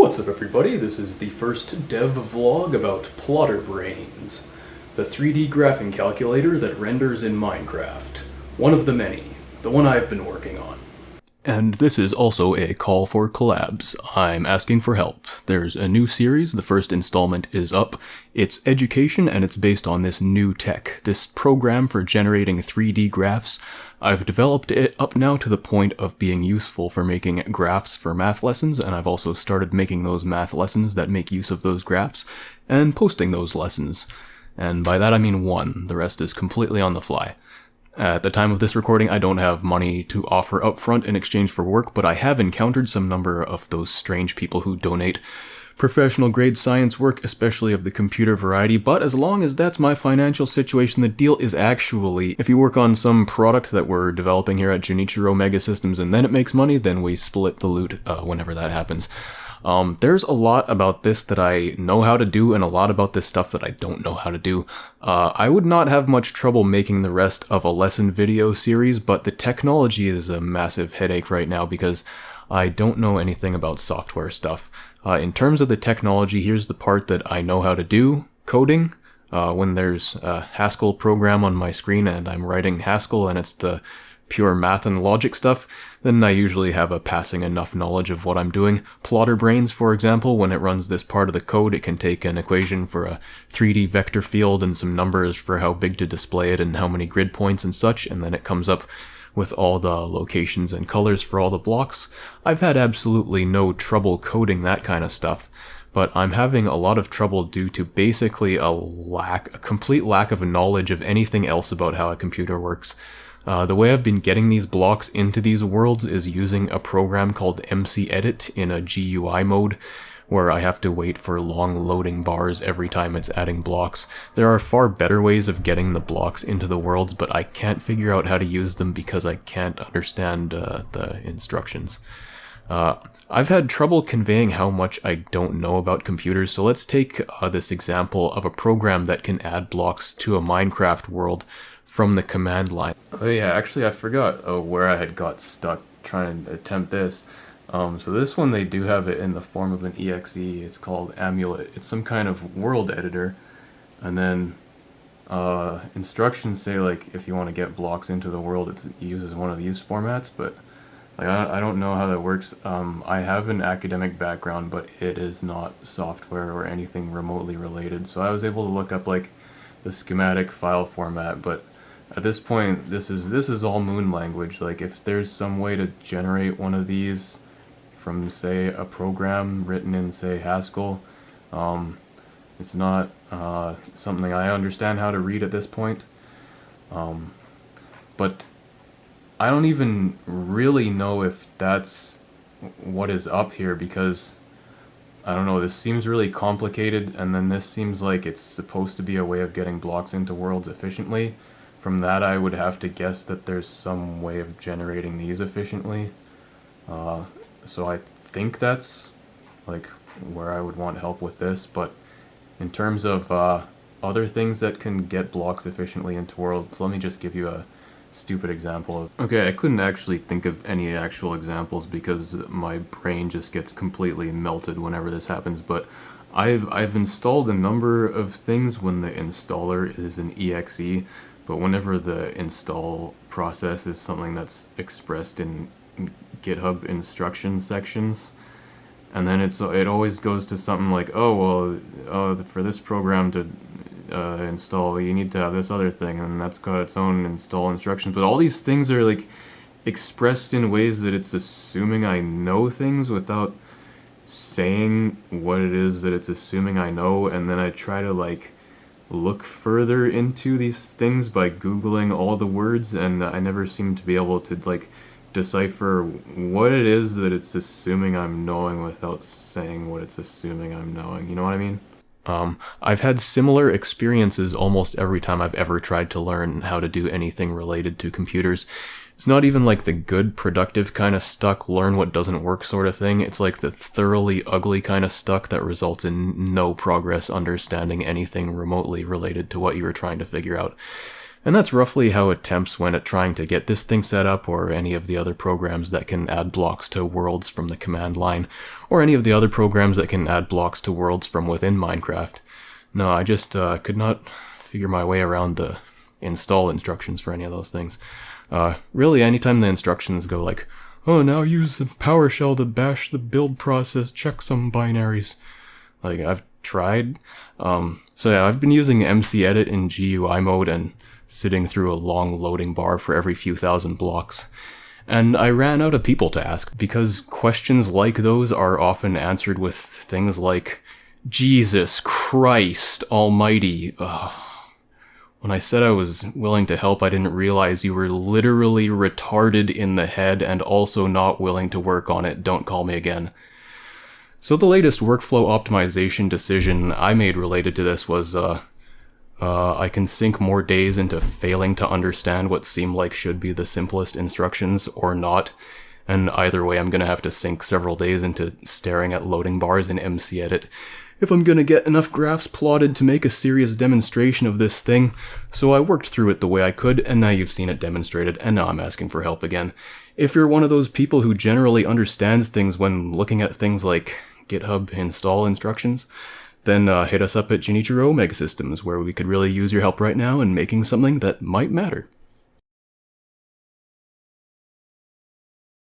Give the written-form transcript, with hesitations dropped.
What's up everybody, this is the first dev vlog about Plotterbrains, the 3D graphing calculator that renders in Minecraft. One of the many, the one I've been working on. And this is also a call for collabs. I'm asking for help. There's a new series, the first installment is up. It's education and it's based on this new tech, this program for generating 3D graphs. I've developed it up now to the point of being useful for making graphs for math lessons, and I've also started making those math lessons that make use of those graphs, and posting those lessons. And by that I mean one, the rest is completely on the fly. At the time of this recording, I don't have money to offer up front in exchange for work, but I have encountered some number of those strange people who donate professional grade science work, especially of the computer variety, but as long as that's my financial situation, the deal is actually, if you work on some product that we're developing here at Junichiro Mega Systems and then it makes money, then we split the loot whenever that happens. There's a lot about this that I know how to do and a lot about this stuff that I don't know how to do. I would not have much trouble making the rest of a lesson video series, but the technology is a massive headache right now because I don't know anything about software stuff. In terms of the technology, here's the part that I know how to do, coding. When there's a Haskell program on my screen and I'm writing Haskell and it's the pure math and logic stuff, then I usually have a passing enough knowledge of what I'm doing. Plotterbrains, for example, when it runs this part of the code, it can take an equation for a 3D vector field and some numbers for how big to display it and how many grid points and such, and then it comes up with all the locations and colors for all the blocks. I've had absolutely no trouble coding that kind of stuff, but I'm having a lot of trouble due to basically a complete lack of knowledge of anything else about how a computer works. The way I've been getting these blocks into these worlds is using a program called MC-Edit in a GUI mode, where I have to wait for long loading bars every time it's adding blocks. There are far better ways of getting the blocks into the worlds, but I can't figure out how to use them because I can't understand the instructions. I've had trouble conveying how much I don't know about computers, so let's take this example of a program that can add blocks to a Minecraft world from the command line. Oh yeah, actually I forgot where I had got stuck trying to attempt this. So this one, they do have it in the form of an exe. It's called Amulet. It's some kind of world editor, and then instructions say like if you want to get blocks into the world, it uses one of these formats, but like I don't know how that works. I have an academic background, but it is not software or anything remotely related, so I was able to look up like the schematic file format, but at this point this is all moon language. Like if there's some way to generate one of these from, say, a program written in, say, Haskell. It's not something I understand how to read at this point. But I don't even really know if that's what is up here, because I don't know, this seems really complicated, and then this seems like it's supposed to be a way of getting blocks into worlds efficiently. From that, I would have to guess that there's some way of generating these efficiently. So I think that's like where I would want help with this, but in terms of other things that can get blocks efficiently into worlds, let me just give you a stupid example. Okay, I couldn't actually think of any actual examples because my brain just gets completely melted whenever this happens, but I've installed a number of things when the installer is an exe, but whenever the install process is something that's expressed in GitHub instruction sections, and then it always goes to something like, oh well, for this program to install, you need to have this other thing, and that's got its own install instructions. But all these things are like expressed in ways that it's assuming I know things without saying what it is that it's assuming I know, and then I try to like look further into these things by Googling all the words, and I never seem to be able to like decipher what it is that it's assuming I'm knowing without saying what it's assuming I'm knowing. You know what I mean? I've had similar experiences almost every time I've ever tried to learn how to do anything related to computers. It's not even like the good, productive kind of stuck, learn what doesn't work sort of thing. It's like the thoroughly ugly kind of stuck that results in no progress understanding anything remotely related to what you were trying to figure out. And that's roughly how attempts went at trying to get this thing set up, or any of the other programs that can add blocks to worlds from the command line, or any of the other programs that can add blocks to worlds from within Minecraft. No, I just could not figure my way around the install instructions for any of those things. Really, anytime the instructions go like, oh, now use the PowerShell to bash the build process, check some binaries. Like, I've tried. So yeah, I've been using mcedit in GUI mode and sitting through a long loading bar for every few thousand blocks. And I ran out of people to ask, because questions like those are often answered with things like, Jesus Christ Almighty. When I said I was willing to help, I didn't realize you were literally retarded in the head and also not willing to work on it. Don't call me again. So the latest workflow optimization decision I made related to this was, I can sink more days into failing to understand what seem like should be the simplest instructions or not. And either way, I'm going to have to sink several days into staring at loading bars in mcedit if I'm going to get enough graphs plotted to make a serious demonstration of this thing. So I worked through it the way I could, and now you've seen it demonstrated, and now I'm asking for help again. If you're one of those people who generally understands things when looking at things like GitHub install instructions, then hit us up at Genichiro Omega Systems, where we could really use your help right now in making something that might matter.